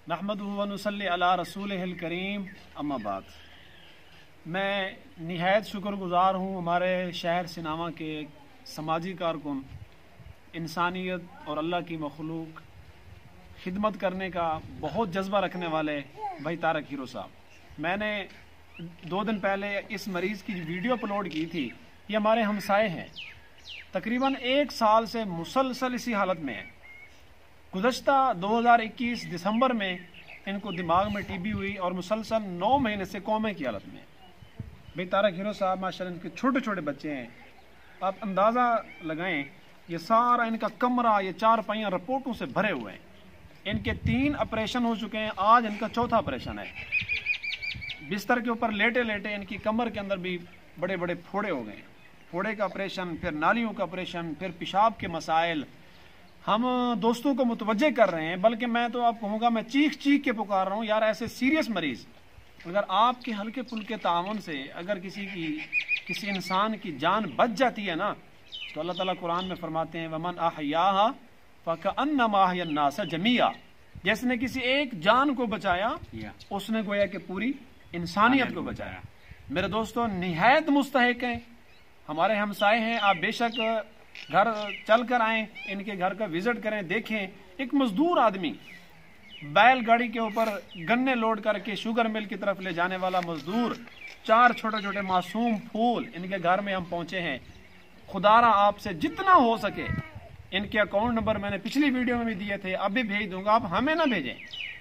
नहमदुहु व नुसल्ली अला रसूलिहिल करीम अम्मा बाद। मैं निहायत शुक्रगुज़ार हूँ हमारे शहर सिनामा के समाजी कारकुन, इंसानियत और अल्लाह की मखलूक खिदमत करने का बहुत जज्बा रखने वाले भाई तारक हीरो साहब। मैंने 2 दिन पहले इस मरीज़ की वीडियो अपलोड की थी। ये हमारे हमसाए हैं, तकरीबन 1 साल से मुसलसल इसी हालत में है। गुज़श्ता 2021 दिसंबर में इनको दिमाग में टीबी हुई और मुसलसल 9 महीने से कोमे की हालत में। भाई तारक हीरो साहब माशाल्लाह इनके छोटे छोटे बच्चे हैं, आप अंदाज़ा लगाएं, ये सारा इनका कमरा, ये 4 पहिया रिपोर्टों से भरे हुए हैं। इनके 3 ऑपरेशन हो चुके हैं, आज इनका 4था ऑपरेशन है। बिस्तर के ऊपर लेटे लेटे इनकी कमर के अंदर भी बड़े बड़े फोड़े हो गए। फोड़े का ऑपरेशन, फिर नालियों का ऑपरेशन, फिर पेशाब के मसाइल। हम दोस्तों को मुतवज्जे कर रहे हैं, बल्कि मैं तो आप कहूँगा मैं चीख चीख के पुकार रहा हूँ, यार ऐसे सीरियस मरीज़ अगर आपके हल्के फुल्के तावन से अगर किसी इंसान की जान बच जाती है ना, तो अल्लाह ताला कुरान में फरमाते हैं वमन अहयाहा फकअन्नमा अहयन्नास जमीआ। जिसने किसी एक जान को बचाया उसने गोया कि पूरी इंसानियत को बचाया। मेरे दोस्तों निहायत मुस्तहिक हैं, हमारे हमसाए हैं। आप बेशक घर चल कर आएँ, इनके घर का विजिट करें, देखें। एक मजदूर आदमी बैलगाड़ी के ऊपर गन्ने लोड करके शुगर मिल की तरफ ले जाने वाला मजदूर, 4 छोटे छोटे मासूम फूल इनके घर में हम पहुंचे हैं। खुदारा आपसे जितना हो सके, इनके अकाउंट नंबर मैंने पिछली वीडियो में भी दिए थे, अब भी भेज दूंगा। आप हमें ना भेजें,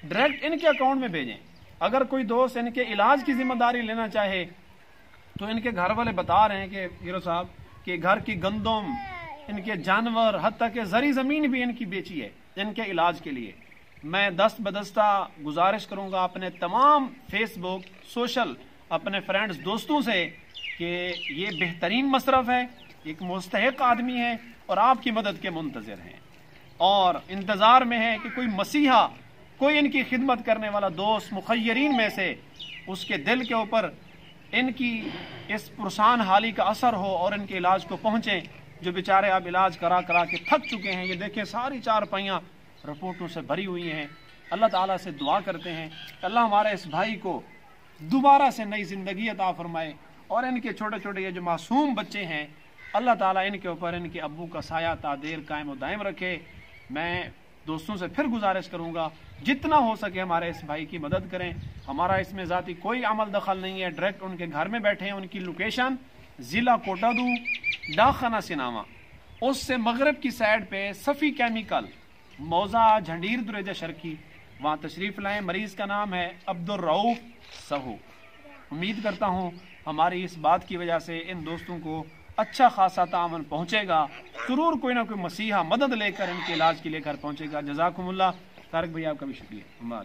डायरेक्ट इनके अकाउंट में भेजें। अगर कोई दोस्त इनके इलाज की जिम्मेदारी लेना चाहे तो इनके घर वाले बता रहे हैं कि हीरो साहब के घर की गंदम, इनके जानवर, हत्ता के जरी जमीन भी इनकी बेची है इनके इलाज के लिए। मैं दस्त बदस्ता गुजारिश करूंगा अपने तमाम फेसबुक सोशल अपने फ्रेंड्स दोस्तों से कि ये बेहतरीन मसरफ है, एक मुस्तहिक आदमी है और आपकी मदद के मुंतज़िर हैं और इंतज़ार में है कि कोई मसीहा, कोई इनकी खिदमत करने वाला दोस्त मुखय्यरीन में से उसके दिल के ऊपर इनकी इस पुरसान हाली का असर हो और इनके इलाज को पहुँचे। जो बेचारे अब इलाज करा करा के थक चुके हैं, ये देखें सारी 4 पहियाँ रिपोर्टों से भरी हुई हैं। अल्लाह ताला से दुआ करते हैं कि अल्लाह हमारे इस भाई को दोबारा से नई ज़िंदगी अता फरमाए और इनके छोटे छोटे ये जो मासूम बच्चे हैं, अल्लाह ताला इनके ऊपर इनके अब्बू का साया तादेर कायम व दायम रखे। मैं दोस्तों से फिर गुजारिश करूँगा जितना हो सके हमारे इस भाई की मदद करें। हमारा इसमें ज़ाती कोई अमल दखल नहीं है, डायरेक्ट उनके घर में बैठे हैं। उनकी लोकेशन ज़िला कोटादू, डाकखाना सिनामा, उससे मगरब की साइड पे सफ़ी केमिकल, मौजा झंडीर दुरेजा शर्की, वहाँ तशरीफ़ लाएँ। मरीज़ का नाम है अब्दुल रऊफ सहू। उम्मीद करता हूँ हमारी इस बात की वजह से इन दोस्तों को अच्छा खासा तामन पहुँचेगा। ज़रूर कोई ना कोई मसीहा मदद लेकर इनके इलाज के लिए घर पहुँचेगा। जज़ाकुमुल्लाह। तारक भैया आपका भी शुक्रिया।